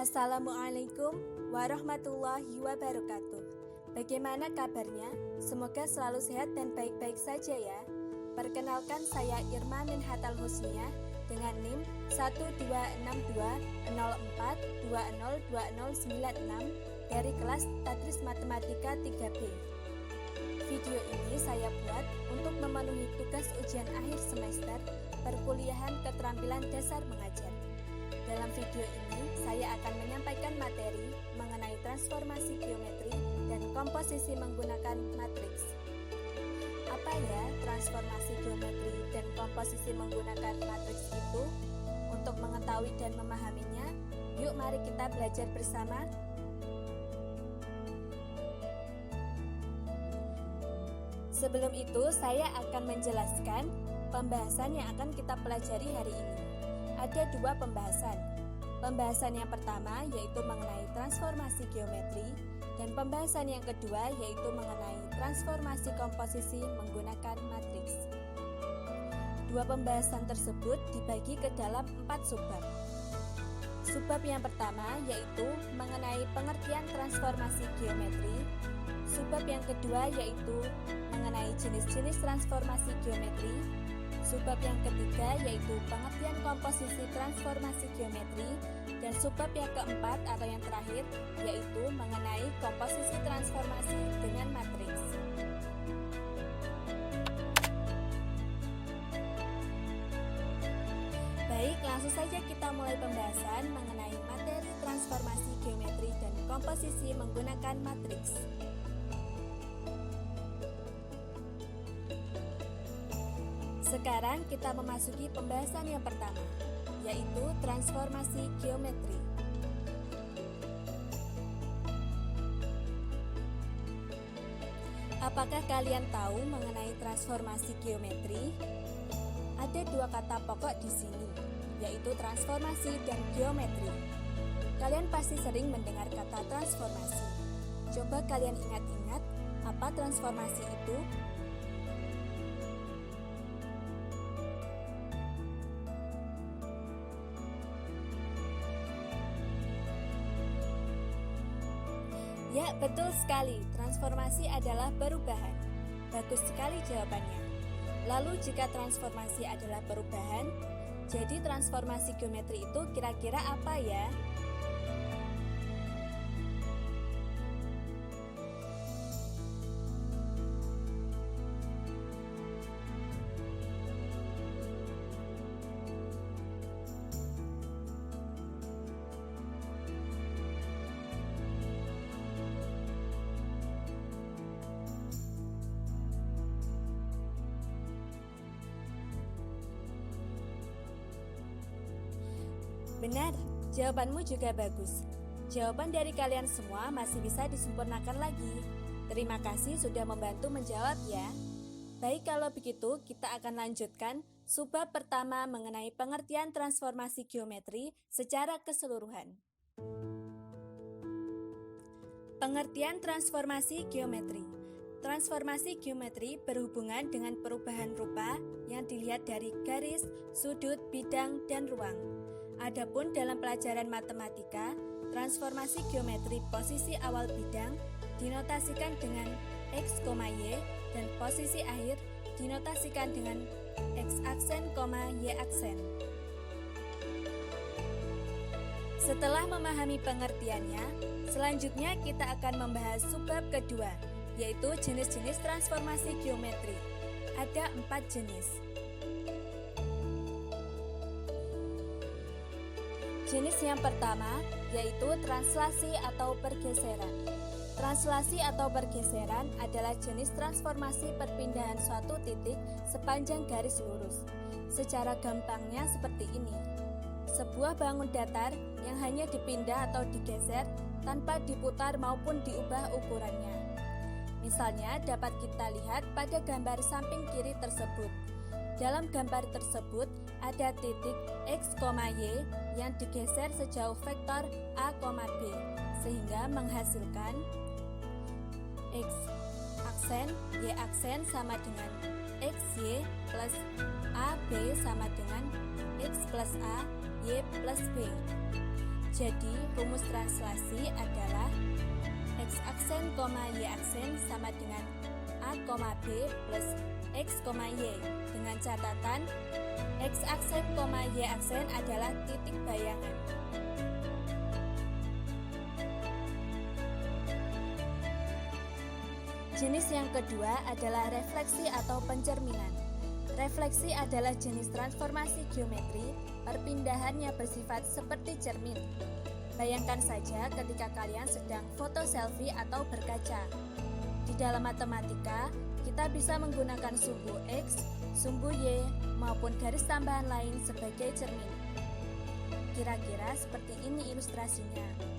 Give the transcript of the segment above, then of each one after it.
Assalamualaikum warahmatullahi wabarakatuh. Bagaimana kabarnya? Semoga selalu sehat dan baik-baik saja ya. Perkenalkan, saya Irma Minhatal Husniah dengan NIM 126204202096 dari kelas Tadris Matematika 3B. Video ini saya buat untuk memenuhi tugas ujian akhir semester perkuliahan keterampilan dasar mengajar. Dalam video ini, saya akan menyampaikan materi mengenai transformasi geometri dan komposisi menggunakan matriks. Apa ya transformasi geometri dan komposisi menggunakan matriks itu? Untuk mengetahui dan memahaminya, yuk mari kita belajar bersama. Sebelum itu, saya akan menjelaskan pembahasan yang akan kita pelajari hari ini. Ada dua pembahasan. Pembahasan yang pertama yaitu mengenai transformasi geometri, dan pembahasan yang kedua yaitu mengenai transformasi komposisi menggunakan matriks. Dua pembahasan tersebut dibagi ke dalam 4 subbab. Subbab yang pertama yaitu mengenai pengertian transformasi geometri. Subbab yang kedua yaitu mengenai jenis-jenis transformasi geometri. Subbab yang ketiga yaitu pengertian komposisi transformasi geometri, dan subbab yang keempat atau yang terakhir yaitu mengenai komposisi transformasi dengan matriks. Baik, langsung saja kita mulai pembahasan mengenai materi transformasi geometri dan komposisi menggunakan matriks. Sekarang kita memasuki pembahasan yang pertama, yaitu transformasi geometri. Apakah kalian tahu mengenai transformasi geometri? Ada dua kata pokok di sini, yaitu transformasi dan geometri. Kalian pasti sering mendengar kata transformasi. Coba kalian ingat-ingat, apa transformasi itu? Ya, betul sekali. Transformasi adalah perubahan. Bagus sekali jawabannya. Lalu jika transformasi adalah perubahan, jadi transformasi geometri itu kira-kira apa ya? Benar, jawabanmu juga bagus. Jawaban dari kalian semua masih bisa disempurnakan lagi. Terima kasih sudah membantu menjawab ya. Baik, kalau begitu kita akan lanjutkan subbab pertama mengenai pengertian transformasi geometri secara keseluruhan. Pengertian transformasi geometri. Transformasi geometri berhubungan dengan perubahan rupa yang dilihat dari garis, sudut, bidang, dan ruang. Adapun dalam pelajaran matematika, transformasi geometri posisi awal bidang dinotasikan dengan X, Y, dan posisi akhir dinotasikan dengan X aksen, Y aksen. Setelah memahami pengertiannya, selanjutnya kita akan membahas subbab kedua, yaitu jenis-jenis transformasi geometri. Ada 4 jenis. Jenis yang pertama yaitu translasi atau pergeseran. Translasi atau pergeseran adalah jenis transformasi perpindahan suatu titik sepanjang garis lurus. Secara gampangnya seperti ini. Sebuah bangun datar yang hanya dipindah atau digeser tanpa diputar maupun diubah ukurannya. Misalnya dapat kita lihat pada gambar samping kiri tersebut. Dalam gambar tersebut ada titik X, Y yang digeser sejauh vektor A, B, sehingga menghasilkan X aksen, Y aksen sama dengan XY plus AB sama dengan X plus A, Y plus B. Jadi, rumus translasi adalah X aksen, Y aksen sama dengan A, B plus X, Y. Dengan catatan, X aksen, Y aksen adalah titik bayangan. Jenis yang kedua adalah refleksi atau pencerminan. Refleksi adalah jenis transformasi geometri, perpindahannya bersifat seperti cermin. Bayangkan saja ketika kalian sedang foto selfie atau berkaca. Di dalam matematika, kita bisa menggunakan sumbu X, sumbu Y, maupun garis tambahan lain sebagai cermin. Kira-kira seperti ini ilustrasinya.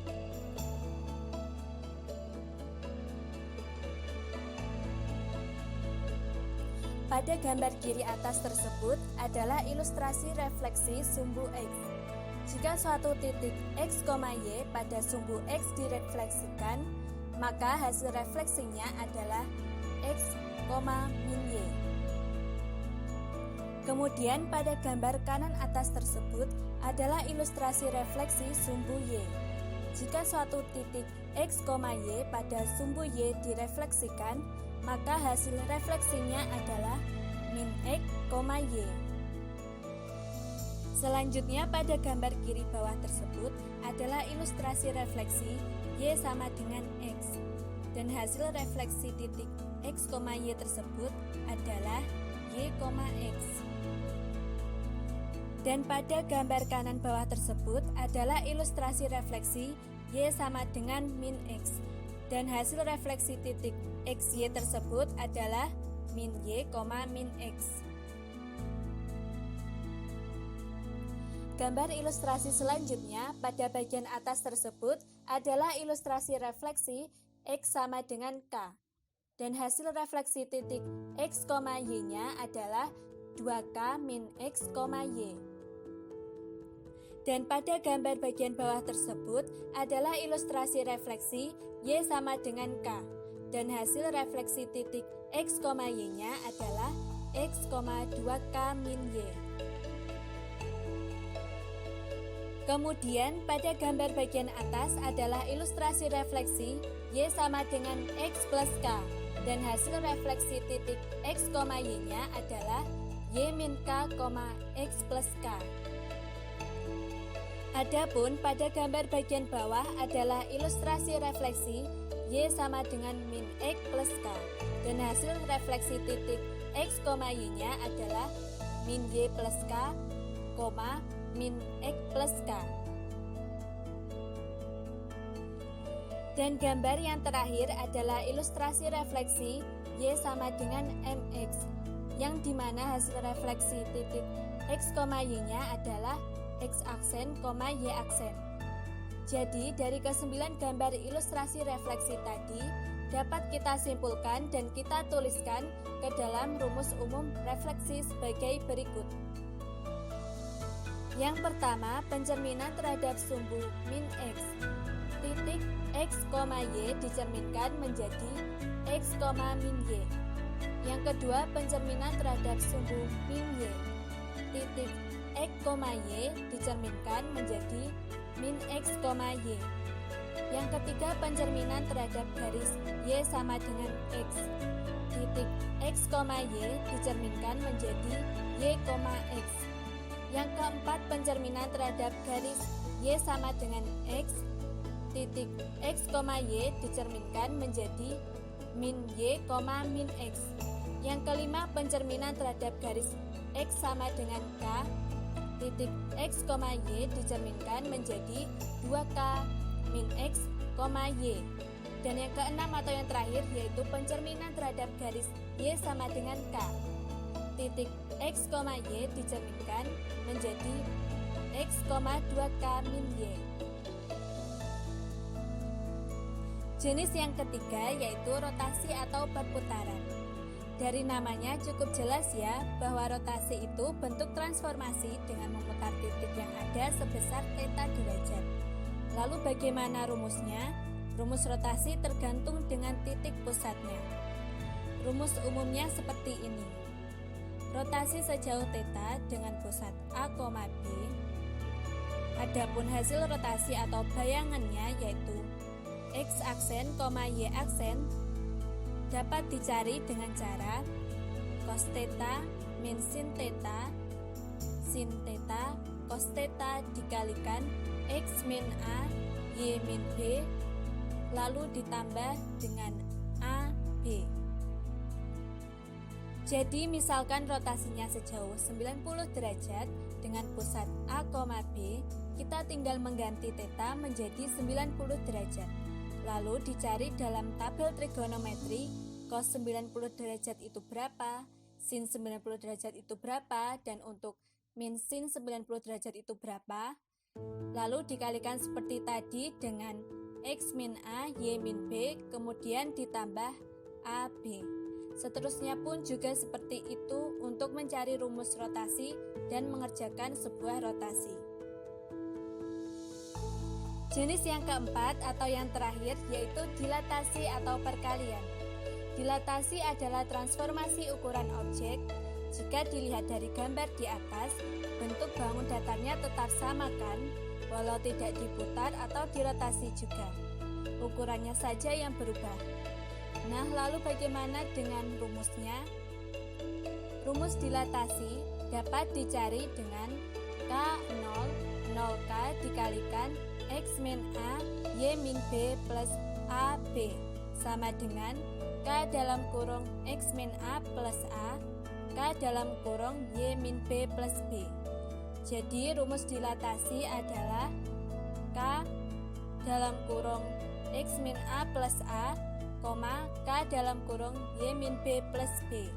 Pada gambar kiri atas tersebut adalah ilustrasi refleksi sumbu X. Jika suatu titik X, Y pada sumbu X direfleksikan, maka hasil refleksinya adalah X, min Y. Kemudian pada gambar kanan atas tersebut adalah ilustrasi refleksi sumbu Y. Jika suatu titik X, Y pada sumbu Y direfleksikan, maka hasil refleksinya adalah min X, Y. Selanjutnya pada gambar kiri bawah tersebut adalah ilustrasi refleksi Y sama dengan X. Dan hasil refleksi titik X, Y tersebut adalah Y, X. Dan pada gambar kanan bawah tersebut adalah ilustrasi refleksi Y sama dengan min X. Dan hasil refleksi titik XY tersebut adalah min Y, min X. Gambar ilustrasi selanjutnya pada bagian atas tersebut adalah ilustrasi refleksi X sama dengan K. Dan hasil refleksi titik X, Y-nya adalah 2K min X, Y. Dan pada gambar bagian bawah tersebut adalah ilustrasi refleksi Y sama dengan K. Dan hasil refleksi titik X, Y-nya adalah X, 2K min Y. Kemudian pada gambar bagian atas adalah ilustrasi refleksi Y sama dengan X plus K. Dan hasil refleksi titik X, Y-nya adalah Y min K, X plus K. Adapun pada gambar bagian bawah adalah ilustrasi refleksi Y sama dengan min X plus K. Dan hasil refleksi titik X, Y-nya adalah min Y plus K, min X plus K. Dan gambar yang terakhir adalah ilustrasi refleksi Y sama dengan MX, yang dimana hasil refleksi titik X, Y-nya adalah X aksen, Y aksen. Jadi dari ke-9 gambar ilustrasi refleksi tadi dapat kita simpulkan dan kita tuliskan ke dalam rumus umum refleksi sebagai berikut. Yang pertama, pencerminan terhadap sumbu min X. Titik X, Y dicerminkan menjadi X, min Y. Yang kedua, pencerminan terhadap sumbu min Y. Titik X, Y dicerminkan menjadi min X, Y. Yang ketiga, pencerminan terhadap garis Y sama dengan X. Titik X, Y dicerminkan menjadi Y, X. Yang keempat, pencerminan terhadap garis Y sama dengan X. Titik X, Y dicerminkan menjadi min Y, min X. Yang kelima, pencerminan terhadap garis X sama dengan K. Titik X, Y dicerminkan menjadi 2K min X, Y. Dan yang keenam atau yang terakhir yaitu pencerminan terhadap garis Y sama dengan K. Titik X, Y dicerminkan menjadi X, 2K min Y. Jenis yang ketiga yaitu rotasi atau perputaran. Dari namanya cukup jelas ya bahwa rotasi itu bentuk transformasi dengan memutar titik yang ada sebesar θ derajat. Lalu bagaimana rumusnya? Rumus rotasi tergantung dengan titik pusatnya. Rumus umumnya seperti ini. Rotasi sejauh θ dengan pusat A, B Adapun hasil rotasi atau bayangannya yaitu X aksen, Y aksen dapat dicari dengan cara cos theta min sin theta cos theta dikalikan X min A Y min B lalu ditambah dengan A B. Jadi misalkan rotasinya sejauh 90 derajat dengan pusat A, B, kita tinggal mengganti theta menjadi 90 derajat. Lalu dicari dalam tabel trigonometri cos 90 derajat itu berapa, sin 90 derajat itu berapa, dan untuk min sin 90 derajat itu berapa. Lalu dikalikan seperti tadi dengan X min A, Y min B, kemudian ditambah A, B. Seterusnya pun juga seperti itu untuk mencari rumus rotasi dan mengerjakan sebuah rotasi. Jenis yang keempat atau yang terakhir yaitu dilatasi atau perkalian. Dilatasi adalah transformasi ukuran objek. Jika dilihat dari gambar di atas, bentuk bangun datarnya tetap sama kan, walau tidak diputar atau dirotasi juga. Ukurannya saja yang berubah. Nah, lalu bagaimana dengan rumusnya? Rumus dilatasi dapat dicari dengan K0, 0K dikalikan X min A, Y min B plus AB sama dengan K dalam kurung X min A plus A, K dalam kurung Y min B plus B. Jadi rumus dilatasi adalah K dalam kurung X min A plus A, K dalam kurung Y min B plus B.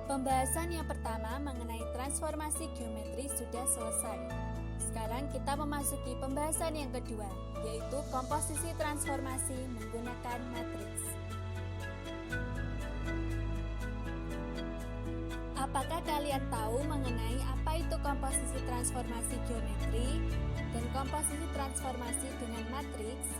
Pembahasan yang pertama mengenai transformasi geometri sudah selesai. Sekarang kita memasuki pembahasan yang kedua, yaitu komposisi transformasi menggunakan matriks. Apakah kalian tahu mengenai apa itu komposisi transformasi geometri dan komposisi transformasi dengan matriks?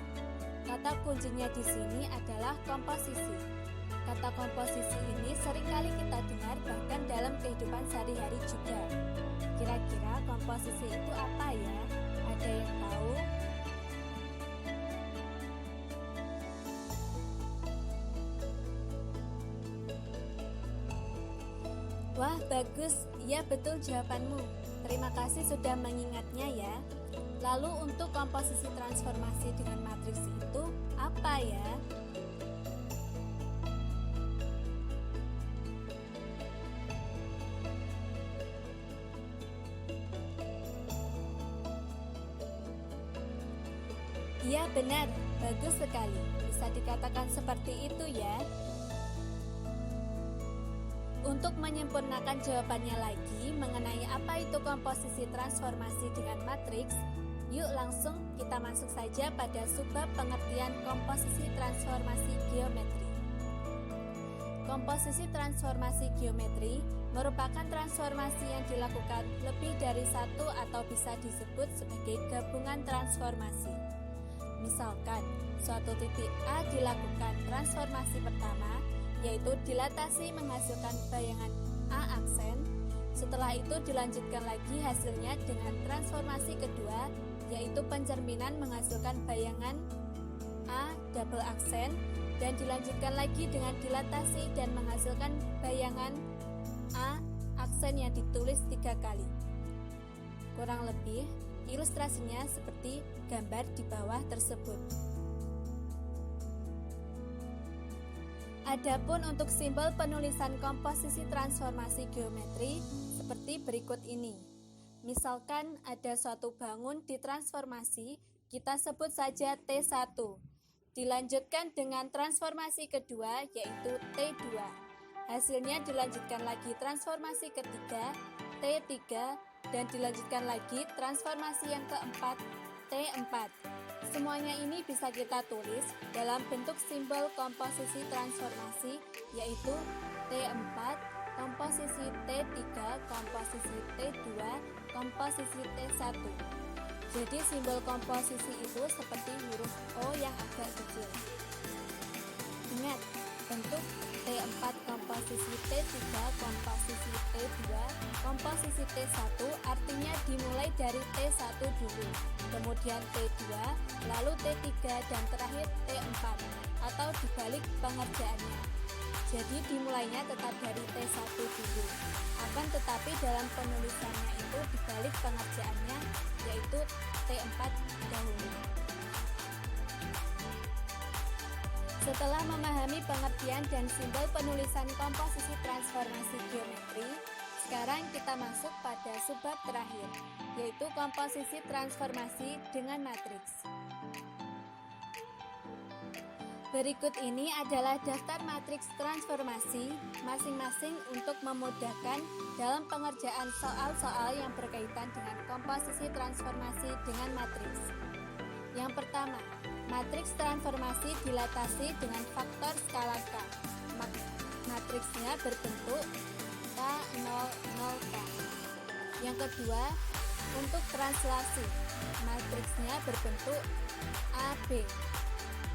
Kata kuncinya di sini adalah komposisi. Kata komposisi ini seringkali kita dengar bahkan dalam kehidupan sehari-hari juga. Kira-kira komposisi itu apa ya? Ada yang tahu? Wah, bagus. Iya, betul jawabanmu. Terima kasih sudah mengingatnya ya. Lalu untuk komposisi transformasi dengan matriks itu apa ya? Iya benar, bagus sekali. Bisa dikatakan seperti itu ya. Untuk menyempurnakan jawabannya lagi mengenai apa itu komposisi transformasi dengan matriks, yuk langsung kita masuk saja pada subbab pengertian komposisi transformasi geometri. Komposisi transformasi geometri merupakan transformasi yang dilakukan lebih dari satu atau bisa disebut sebagai gabungan transformasi. Misalkan, suatu titik A dilakukan transformasi pertama, yaitu dilatasi menghasilkan bayangan A aksen. Setelah itu dilanjutkan lagi hasilnya dengan transformasi kedua, yaitu pencerminan menghasilkan bayangan A double aksen, dan dilanjutkan lagi dengan dilatasi dan menghasilkan bayangan A aksen yang ditulis 3 kali. Kurang lebih, ilustrasinya seperti gambar di bawah tersebut. Adapun untuk simbol penulisan komposisi transformasi geometri seperti berikut ini. Misalkan ada suatu bangun ditransformasi, kita sebut saja T1. Dilanjutkan dengan transformasi kedua yaitu T2. Hasilnya dilanjutkan lagi transformasi ketiga T3 dan dilanjutkan lagi transformasi yang keempat T4. Semuanya ini bisa kita tulis dalam bentuk simbol komposisi transformasi yaitu T4, komposisi T3, komposisi T2, komposisi T1. Jadi simbol komposisi itu seperti huruf O yang agak kecil. Ingat, berbentuk T4 komposisi T3 komposisi T2 komposisi T1, artinya dimulai dari T1 dulu, kemudian T2, lalu T3 dan terakhir T4, atau dibalik pengerjaannya. Jadi dimulainya tetap dari T1 dulu, akan tetapi dalam penulisannya itu dibalik pengerjaannya, yaitu T4 dahulu. Setelah memahami pengertian dan simbol penulisan komposisi transformasi geometri, sekarang kita masuk pada subbab terakhir, yaitu komposisi transformasi dengan matriks. Berikut ini adalah daftar matriks transformasi masing-masing untuk memudahkan dalam pengerjaan soal-soal yang berkaitan dengan komposisi transformasi dengan matriks. Yang pertama, matriks transformasi dilatasi dengan faktor skala K. Matriksnya berbentuk K00K. Yang kedua, untuk translasi, matriksnya berbentuk AB.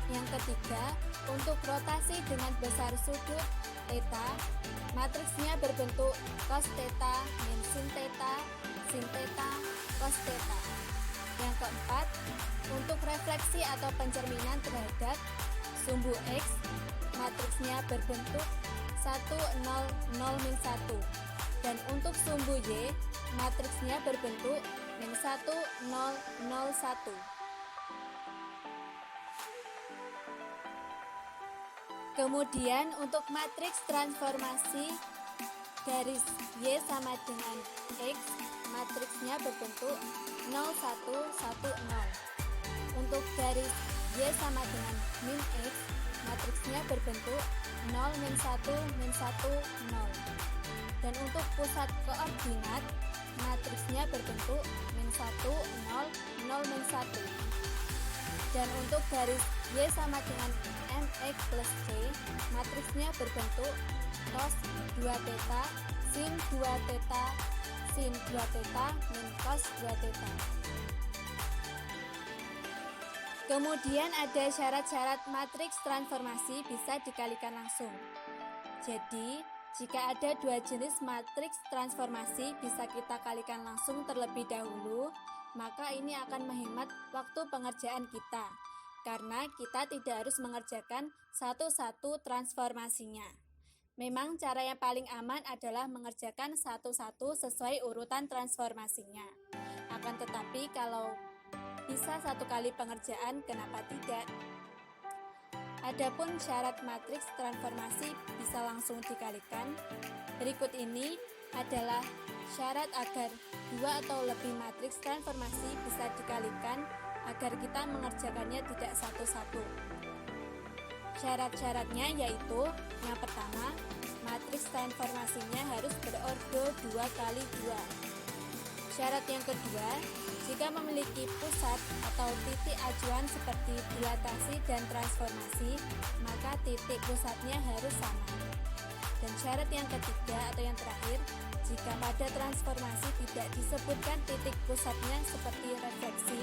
Yang ketiga, untuk rotasi dengan besar sudut theta, matriksnya berbentuk cos theta min sin theta, cos theta. Yang keempat, untuk refleksi atau pencerminan terhadap sumbu X, matriksnya berbentuk 1, 0, 0, min 1. Dan untuk sumbu Y, matriksnya berbentuk min 1, 0, 0, 1. Kemudian untuk matriks transformasi garis Y sama dengan X, matriksnya berbentuk 0, 1, 1, 0. Untuk garis Y sama dengan min X, matriksnya berbentuk 0, min 1, min 1, 0. Dan untuk pusat koordinat, matriksnya berbentuk min 1, 0, 0, min 1. Dan untuk garis Y sama dengan mx plus c, matriksnya berbentuk cos 2 theta, sin 2 theta, sin 2 theta, min cos 2 theta. Kemudian ada syarat-syarat matriks transformasi bisa dikalikan langsung. Jadi, jika ada dua jenis matriks transformasi bisa kita kalikan langsung terlebih dahulu, maka ini akan menghemat waktu pengerjaan kita, karena kita tidak harus mengerjakan satu-satu transformasinya. Memang cara yang paling aman adalah mengerjakan satu-satu sesuai urutan transformasinya. Akan tetapi kalau bisa satu kali pengerjaan, kenapa tidak? Adapun syarat matriks transformasi bisa langsung dikalikan. Berikut ini adalah syarat agar dua atau lebih matriks transformasi bisa dikalikan agar kita mengerjakannya tidak satu-satu. Syarat-syaratnya yaitu yang pertama, matriks transformasinya harus berordo 2 kali 2. Syarat yang kedua, jika memiliki pusat atau titik acuan seperti dilatasi dan transformasi, maka titik pusatnya harus sama. Dan syarat yang ketiga atau yang terakhir, jika pada transformasi tidak disebutkan titik pusatnya seperti refleksi,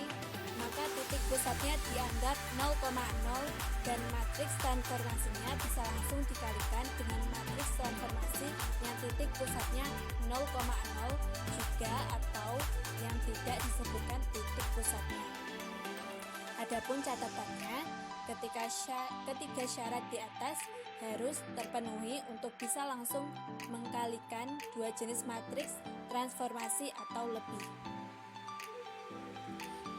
maka titik pusatnya dianggap 0,0 dan matriks transformasinya bisa langsung dikalikan dengan matriks transformasi yang titik pusatnya 0,0 juga atau yang tidak disebutkan titik pusatnya. Adapun catatannya, ketiga syarat di atas harus terpenuhi untuk bisa langsung mengkalikan dua jenis matriks transformasi atau lebih.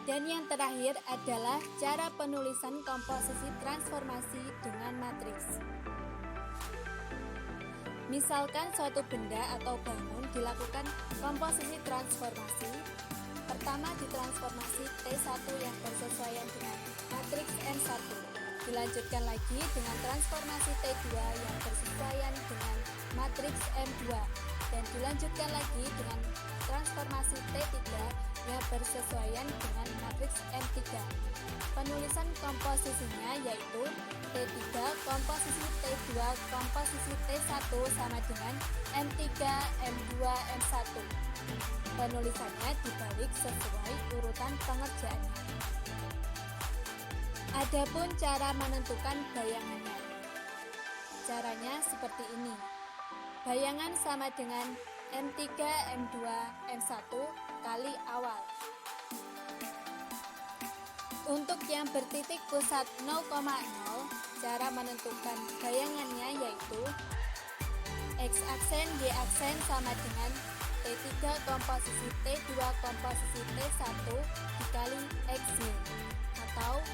Dan yang terakhir adalah cara penulisan komposisi transformasi dengan matriks. Misalkan suatu benda atau bangun dilakukan komposisi transformasi. Pertama ditransformasi T1 yang bersesuaian dengan matriks M1. Dilanjutkan lagi dengan transformasi T2 yang bersesuaian dengan matriks M2. Dan dilanjutkan lagi dengan transformasi T3 yang bersesuaian dengan matriks M3. Penulisan komposisinya yaitu T3 komposisi T2 komposisi T1 sama dengan M3, M2, M1. Penulisannya dibalik sesuai urutan pengerjaannya. Adapun cara menentukan bayangannya. Caranya seperti ini. Bayangan sama dengan M3, M2, M1 kali awal. Untuk yang bertitik pusat 0,0, cara menentukan bayangannya yaitu X-aksen, Y-aksen sama dengan T3 komposisi T2 komposisi T1 dikali X-Y, atau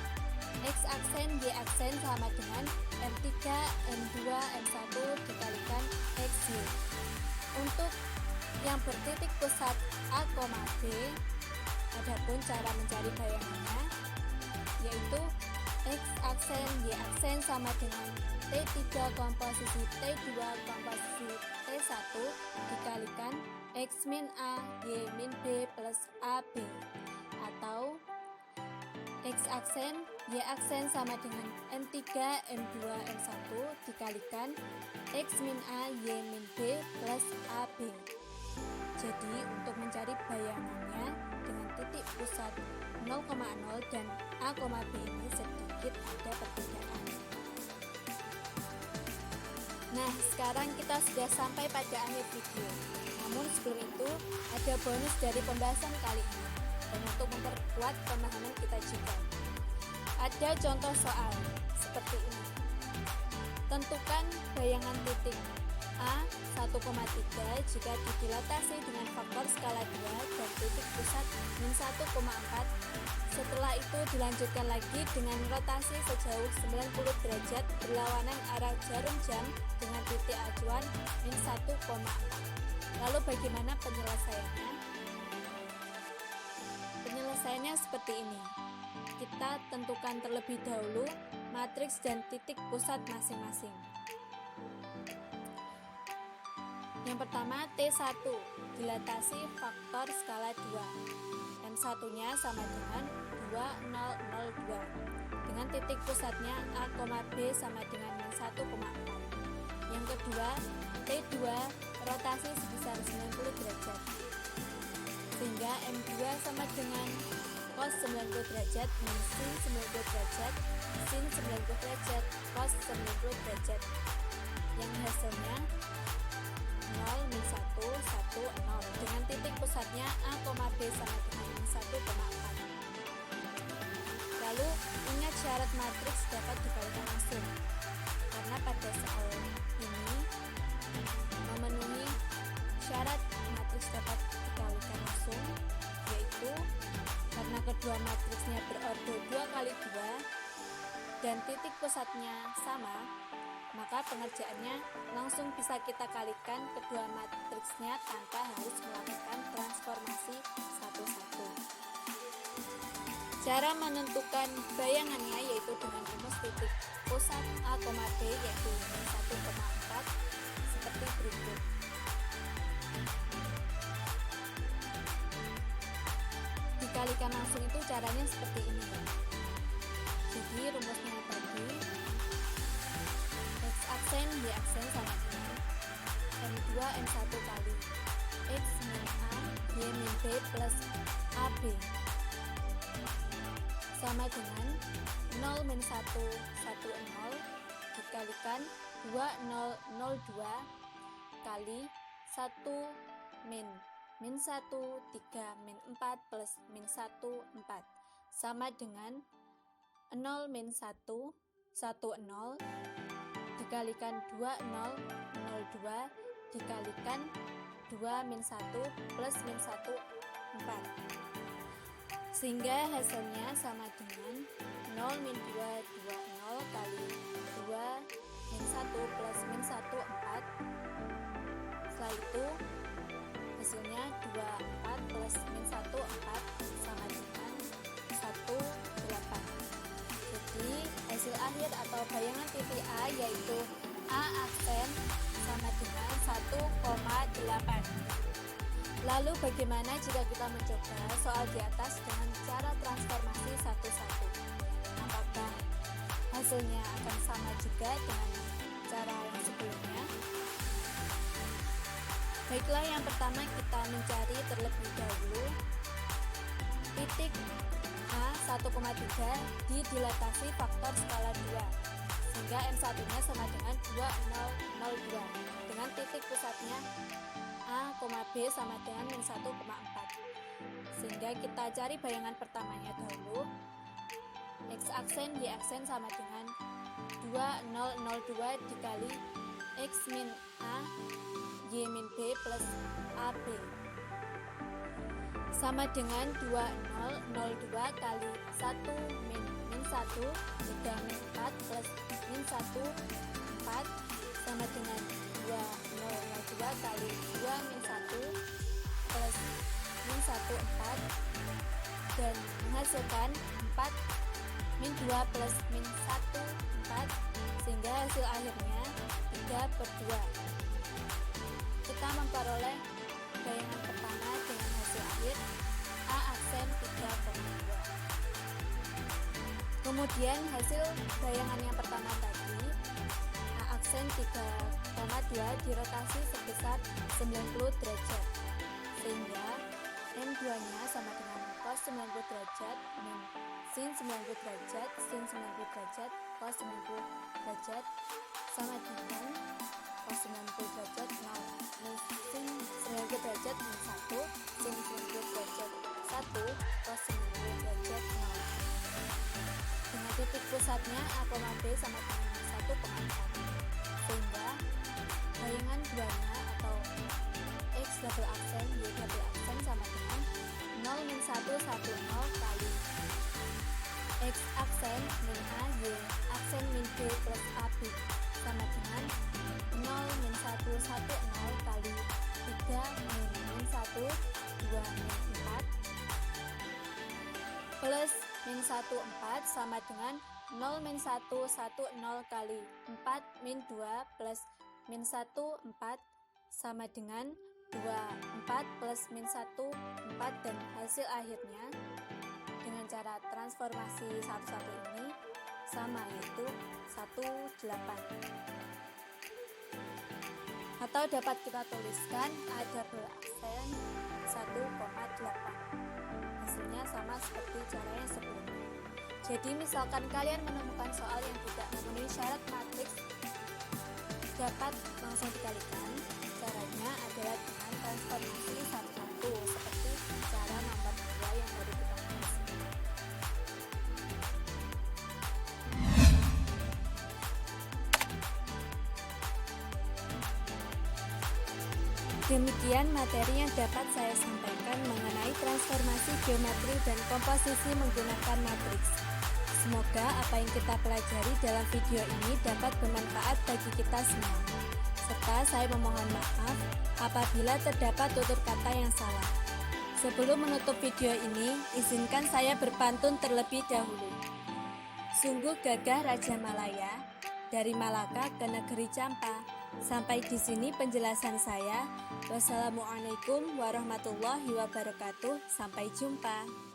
X-aksen, Y-aksen sama dengan M3, M2, M1 dikalikan X-Y. Untuk yang bertitik pusat A, B, adapun cara mencari bayangannya yaitu X-aksen, Y-aksen sama dengan T3 komposisi T2 komposisi T1 dikalikan X min A, Y min B plus AB, atau X-aksen, Y-aksen sama dengan M3, M2, M1 dikalikan X min A, Y min B plus AB. Jadi untuk mencari bayangannya dengan titik pusat 0,0 dan A, B ini sedikit ada perbedaan. Nah, sekarang kita sudah sampai pada akhir video. Namun sebelum itu, ada bonus dari pembahasan kali ini. Dan untuk memperkuat pemahaman kita juga, ada contoh soal seperti ini. Tentukan bayangan titik A 1,3 jika didilatasi dengan faktor skala 2 dan titik pusat min 1,4. Setelah itu dilanjutkan lagi dengan rotasi sejauh 90 derajat berlawanan arah jarum jam dengan titik acuan min 1,4. Lalu bagaimana penyelesaiannya? Penyelesaiannya seperti ini. Kita tentukan terlebih dahulu matriks dan titik pusat masing-masing. Yang pertama T1, dilatasi faktor skala 2. M1-nya sama dengan 2002 dengan titik pusatnya A, B sama dengan min 1,4. Yang kedua T2, rotasi sebesar 90 derajat sehingga M2 sama dengan cos 90 derajat min sin 90 derajat sin 90 derajat cos 90 derajat, yang hasilnya 0, min 1, 1, 0 dengan titik pusatnya A, B sama dengan min 1,4. Lalu ingat syarat matriks dapat dibalikan langsung, karena pada soal ini memenuhi syarat matriks dapat dibalikan langsung, yaitu karena kedua matriksnya berordo 2 kali 2 dan titik pusatnya sama, maka pengerjaannya langsung bisa kita kalikan kedua matriksnya tanpa harus melakukan transformasi satu-satu. Cara menentukan bayangannya yaitu dengan rumus titik pusat A, B yaitu min 1,4 seperti berikut. Dikalikan langsung itu caranya seperti ini. Jadi rumusnya tadi X-aksen, Y-aksen sama dengan M2, M1 kali X min A, Y min B plus AB sama dengan 0 min 1, 1, 0 dikalikan 2, 0, 0, 2 kali 1 min 1, 3, min 4 plus min 1, 4 sama dengan 0 min 1, 1, 0 dikalikan 2, 0, 0, 2 dikalikan 2 min 1 plus min 1, 4 sehingga hasilnya sama dengan 0 min 2, 2, 0 kali 2 min 1 plus min 1, 4. Setelah itu hasilnya 2, 4 plus min 1, 4 sama dengan 1, 8. Jadi hasil akhir atau bayangan titik A yaitu A aksen sama dengan 1,8. Lalu bagaimana jika kita mencoba soal di atas dengan cara transformasi satu-satu? Apakah hasilnya akan sama juga dengan cara yang sebelumnya? Baiklah, yang pertama kita mencari terlebih dahulu titik A 1,3 didilatasi faktor skala 2 sehingga M1-nya sama dengan 2002 dengan titik pusatnya A, B sama dengan min 1,4. Sehingga kita cari bayangan pertamanya dahulu. X aksen Y aksen sama dengan 2002 dikali X min A Y min B plus AB sama dengan 2002 kali 1 min 1 3 min 4 plus min 1 4 sama dengan 2002 kali 2 min 1 plus min 1 4 dan menghasilkan 4 min 2 plus min 1 4 sehingga hasil akhirnya 3/2. Kita memperoleh bayangan pertama dengan hasil akhir A aksen 3,2. Kemudian hasil bayangan yang pertama tadi A aksen 3,2 dirotasi sebesar 90 derajat sehingga M2 nya sama dengan cos 90 derajat min sin 90 derajat sin 90 derajat cos 90 derajat sama dengan cos 90 derajat 0 min sin 90 derajat min 1 sin 90 derajat 1 cos 90 derajat 0 dengan titik pusatnya A, B sama dengan 1,4 sehingga bayangan duanya atau X double aksen Y double aksen sama dengan 0 min 1 1 0 kali X aksen min A Y aksen min B plus AB sama dengan 0 min 1 1 0 kali 3 min 1 2 min 4 plus min 1 4 sama dengan 0 min 1 1 0 kali 4 min 2 plus min 1 4 sama dengan 2 4 plus min 1 4 dan hasil akhirnya dengan cara transformasi satu-satu ini sama yaitu 1 8 atau dapat kita tuliskan A double aksen 1,8. Hasilnya sama seperti caranya sebelumnya. Jadi misalkan kalian menemukan soal yang tidak memenuhi syarat matriks dapat langsung dikalikan. Caranya adalah dengan transformasi satu-satu seperti cara nomor 2 yang tadi kita bahas. Demikian materi yang dapat saya sampaikan mengenai transformasi geometri dan komposisi menggunakan matriks. Semoga apa yang kita pelajari dalam video ini dapat bermanfaat bagi kita semua. Serta saya memohon maaf apabila terdapat tutur kata yang salah. Sebelum menutup video ini, izinkan saya berpantun terlebih dahulu. Sungguh gagah Raja Malaya, dari Malaka ke negeri Campa. Sampai di sini penjelasan saya. Wassalamualaikum warahmatullahi wabarakatuh. Sampai jumpa.